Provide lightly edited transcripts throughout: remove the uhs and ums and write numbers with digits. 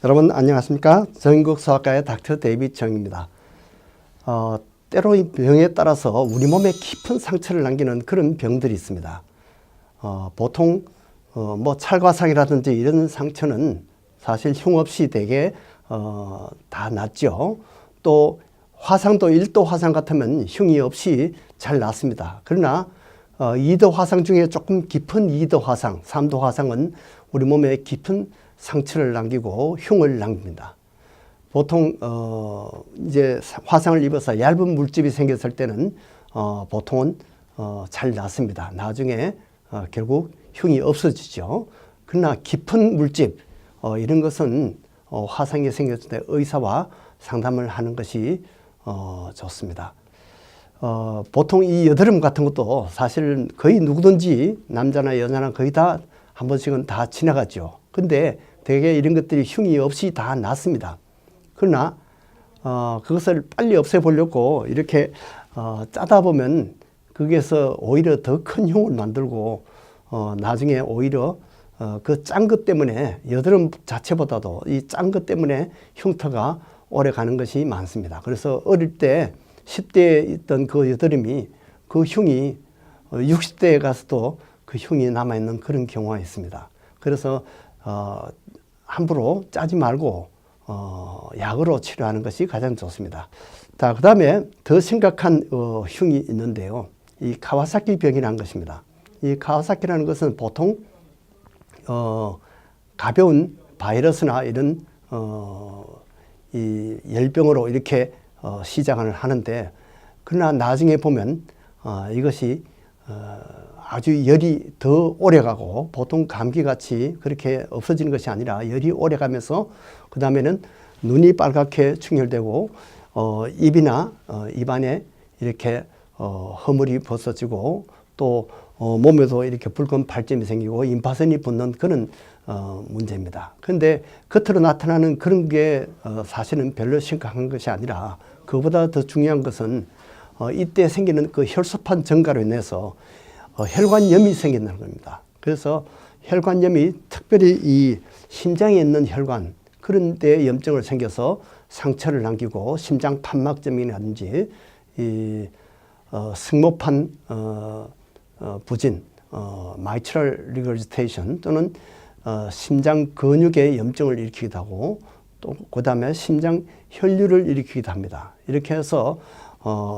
여러분 안녕하십니까? 정인국소아과의 닥터 데이빗 정입니다. 때로 이 병에 따라서 우리 몸에 깊은 상처를 남기는 그런 병들이 있습니다. 보통 뭐 찰과상이라든지 이런 상처는 사실 흉 없이 되게 다 낫죠. 또 화상도 1도 화상 같으면 흉이 없이 잘 낫습니다. 그러나 2도 화상 중에 조금 깊은 2도 화상, 3도 화상은 우리 몸에 깊은 상처를 남기고 흉을 남깁니다. 보통 이제 화상을 입어서 얇은 물집이 생겼을 때는 보통은 잘 낫습니다. 나중에 결국 흉이 없어지죠. 그러나 깊은 물집 이런 것은 화상이 생겼을 때 의사와 상담을 하는 것이 좋습니다. 보통 이 여드름 같은 것도 사실 거의 누구든지 남자나 여자나 거의 다 한 번씩은 다 지나가죠. 근데 대개 이런 것들이 흉이 없이 다 낫습니다. 그러나 그것을 빨리 없애보려고 이렇게 짜다 보면 거기에서 오히려 더 큰 흉을 만들고 나중에 오히려 그 짠 것 때문에 여드름 자체보다도 이 짠 것 때문에 흉터가 오래 가는 것이 많습니다. 그래서 어릴 때 10대에 있던 그 여드름이 그 흉이 60대에 가서도 그 흉이 남아있는 그런 경우가 있습니다. 그래서 함부로 짜지 말고 약으로 치료하는 것이 가장 좋습니다. 자, 그 다음에 더 심각한 흉이 있는데요. 이 카와사키 병이라는 것입니다. 이 카와사키라는 것은 보통 가벼운 바이러스나 이런 이 열병으로 이렇게 시작을 하는데, 그러나 나중에 보면 이것이 아주 열이 더 오래가고 보통 감기같이 그렇게 없어지는 것이 아니라 열이 오래가면서 그 다음에는 눈이 빨갛게 충혈되고 입이나 입안에 이렇게 허물이 벗어지고 또 몸에도 이렇게 붉은 발점이 생기고 임파선이 붙는 그런 문제입니다. 그런데 겉으로 나타나는 그런 게 사실은 별로 심각한 것이 아니라 그보다 더 중요한 것은 이때 생기는 그 혈소판 증가로 인해서 혈관염이 생긴다는 겁니다. 그래서 혈관염이 특별히 이 심장에 있는 혈관 그런 데 염증을 생겨서 상처를 남기고 심장 판막점이라든지 이 승모판 부진, mitral regurgitation 또는 심장 근육의 염증을 일으키기도 하고 또 그 다음에 심장 혈류를 일으키기도 합니다. 이렇게 해서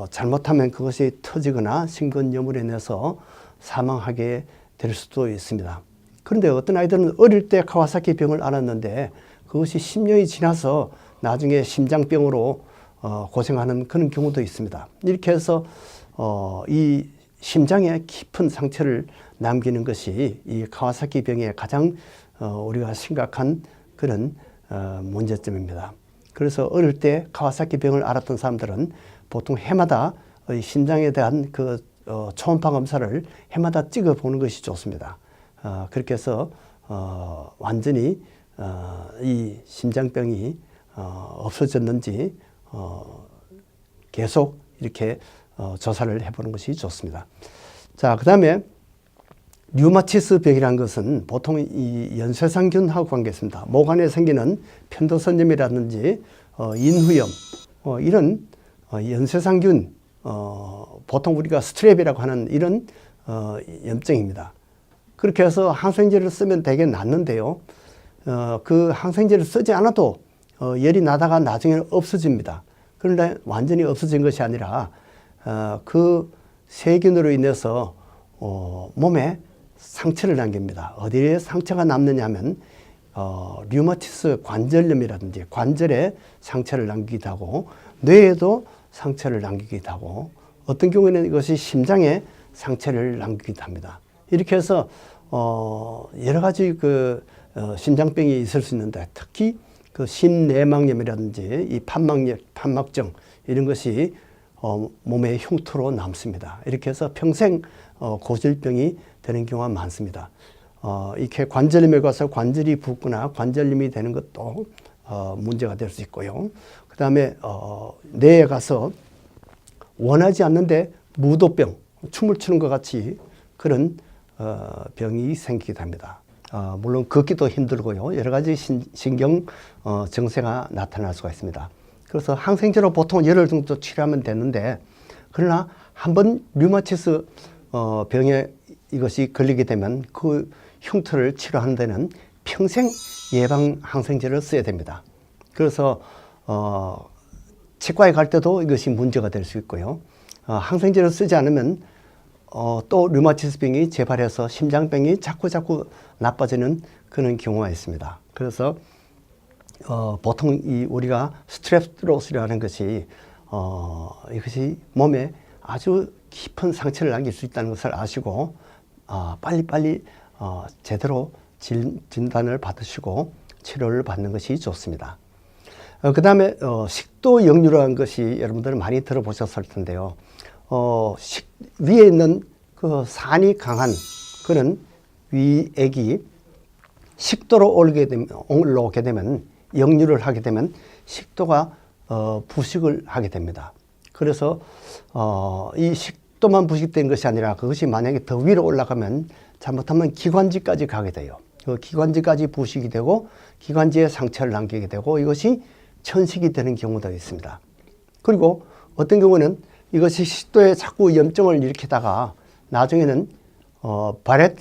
잘못하면 그것이 터지거나 심근염으로 인해서 사망하게 될 수도 있습니다. 그런데 어떤 아이들은 어릴 때 카와사키 병을 앓았는데 그것이 10년이 지나서 나중에 심장병으로 고생하는 그런 경우도 있습니다. 이렇게 해서 이 심장에 깊은 상처를 남기는 것이 이 카와사키 병의 가장 우리가 심각한 그런 문제점입니다. 그래서 어릴 때 카와사키 병을 앓았던 사람들은 보통 해마다 심장에 대한 그 초음파 검사를 해마다 찍어 보는 것이 좋습니다. 그렇게 해서 완전히 이 심장병이 없어졌는지 계속 이렇게 조사를 해보는 것이 좋습니다. 자, 그 다음에 류마티스 병이라는 것은 보통 이 연쇄상균하고 관계있습니다. 목 안에 생기는 편도선염이라든지 인후염 이런 연쇄상균 보통 우리가 스트랩이라고 하는 이런 염증입니다. 그렇게 해서 항생제를 쓰면 되게 낫는데요. 그 항생제를 쓰지 않아도 열이 나다가 나중에는 없어집니다. 그런데 완전히 없어진 것이 아니라 그 세균으로 인해서 몸에 상처를 남깁니다. 어디에 상처가 남느냐 하면 류마티스 관절염이라든지 관절에 상처를 남기기도 하고 뇌에도 상처를 남기기도 하고 어떤 경우에는 이것이 심장에 상처를 남기기도 합니다. 이렇게 해서 여러 가지 그 심장병이 있을 수 있는데 특히 그 심내막염이라든지 이 판막증 이런 것이 몸의 흉터로 남습니다. 이렇게 해서 평생 고질병이 되는 경우가 많습니다. 이렇게 관절염에 가서 관절이 붓거나 관절염이 되는 것도 문제가 될 수 있고요. 그 다음에 뇌에 가서 원하지 않는데 무도병, 춤을 추는 것 같이 그런 병이 생기기도 합니다. 물론 걷기도 힘들고요. 여러 가지 신경 증세가 나타날 수가 있습니다. 그래서 항생제로 보통 열흘 정도 치료하면 되는데, 그러나 한번 류마티스 병에 이것이 걸리게 되면 그 흉터를 치료하는 데는 평생 예방 항생제를 써야 됩니다. 그래서 치과에 갈 때도 이것이 문제가 될 수 있고요. 항생제를 쓰지 않으면 또 류마티스 병이 재발해서 심장병이 자꾸 나빠지는 그런 경우가 있습니다. 그래서 보통 우리가 스트랩로스라는 것이 이것이 몸에 아주 깊은 상처를 남길 수 있다는 것을 아시고 빨리빨리 제대로 진단을 받으시고 치료를 받는 것이 좋습니다. 그 다음에 식도 역류라는 것이 여러분들 많이 들어보셨을 텐데요. 위에 있는 그 산이 강한 그런 위액이 식도로 올라오게 되면, 역류를 하게 되면 식도가 부식을 하게 됩니다. 그래서 이 식도만 부식된 것이 아니라 그것이 만약에 더 위로 올라가면 잘못하면 기관지까지 가게 돼요. 그 기관지까지 부식이 되고 기관지에 상처를 남기게 되고 이것이 천식이 되는 경우도 있습니다. 그리고 어떤 경우는 이것이 식도에 자꾸 염증을 일으키다가 나중에는 바렛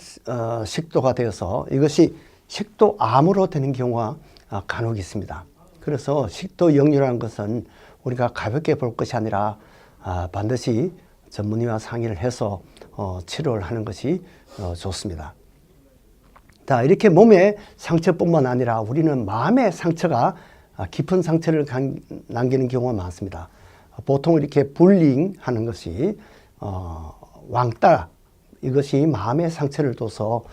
식도가 되어서 이것이 식도암으로 되는 경우가 간혹 있습니다. 그래서 식도 역류라는 것은 우리가 가볍게 볼 것이 아니라 반드시 전문의와 상의를 해서 치료를 하는 것이 좋습니다. 자, 이렇게 몸의 상처뿐만 아니라 우리는 마음의 상처가 깊은 상처를 남기는 경우가 많습니다. 보통 이렇게 불링 하는 것이 왕따, 이것이 마음의 상처를 둬서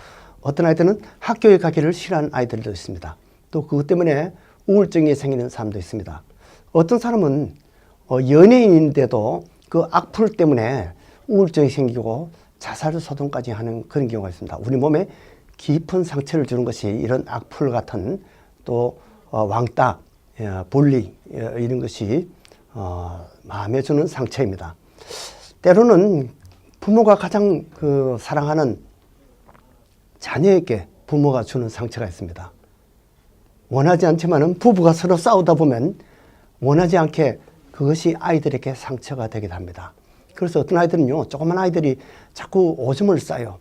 어떤 아이들은 학교에 가기를 싫어하는 아이들도 있습니다. 또 그것 때문에 우울증이 생기는 사람도 있습니다. 어떤 사람은 연예인인데도 그 악플 때문에 우울증이 생기고 자살 소동까지 하는 그런 경우가 있습니다. 우리 몸에 깊은 상처를 주는 것이 이런 악플 같은 또 왕따, 불리 이런 것이 마음에 주는 상처입니다. 때로는 부모가 가장 사랑하는 자녀에게 부모가 주는 상처가 있습니다. 원하지 않지만은 부부가 서로 싸우다 보면 원하지 않게 그것이 아이들에게 상처가 되기도 합니다. 그래서 어떤 아이들은요, 조그만 아이들이 자꾸 오줌을 싸요.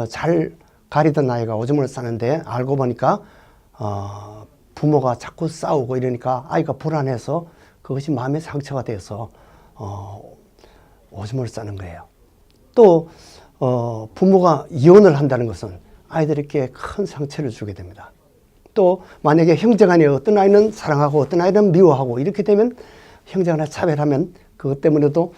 잘 가리던 아이가 오줌을 싸는데 알고 보니까 부모가 자꾸 싸우고 이러니까 아이가 불안해서 그것이 마음의 상처가 돼서 오줌을 싸는 거예요. 또 부모가 이혼을 한다는 것은 아이들에게 큰 상처를 주게 됩니다. 또 만약에 형제간에 어떤 아이는 사랑하고 어떤 아이는 미워하고 이렇게 되면 형제간에 차별하면 그것 때문에도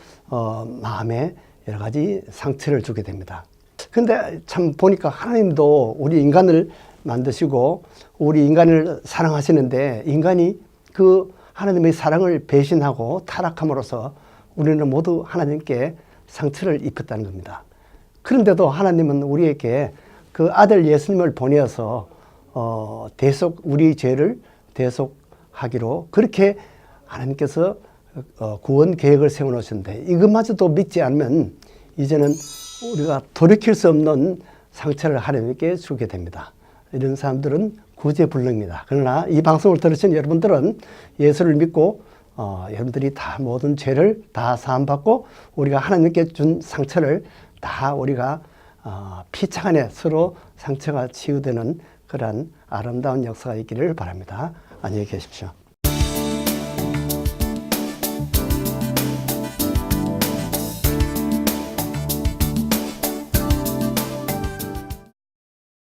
마음에 여러 가지 상처를 주게 됩니다. 근데 참 보니까 하나님도 우리 인간을 만드시고 우리 인간을 사랑하시는데 인간이 그 하나님의 사랑을 배신하고 타락함으로써 우리는 모두 하나님께 상처를 입혔다는 겁니다. 그런데도 하나님은 우리에게 그 아들 예수님을 보내어서 우리 죄를 대속하기로 그렇게 하나님께서 구원 계획을 세워놓으셨는데 이것마저도 믿지 않으면 이제는 우리가 돌이킬 수 없는 상처를 하나님께 주게 됩니다. 이런 사람들은 구제불능입니다. 그러나 이 방송을 들으신 여러분들은 예수를 믿고 여러분들이 다 모든 죄를 다 사함받고 우리가 하나님께 준 상처를 다 우리가 피차 안에 서로 상처가 치유되는 그러한 아름다운 역사가 있기를 바랍니다. 안녕히 계십시오.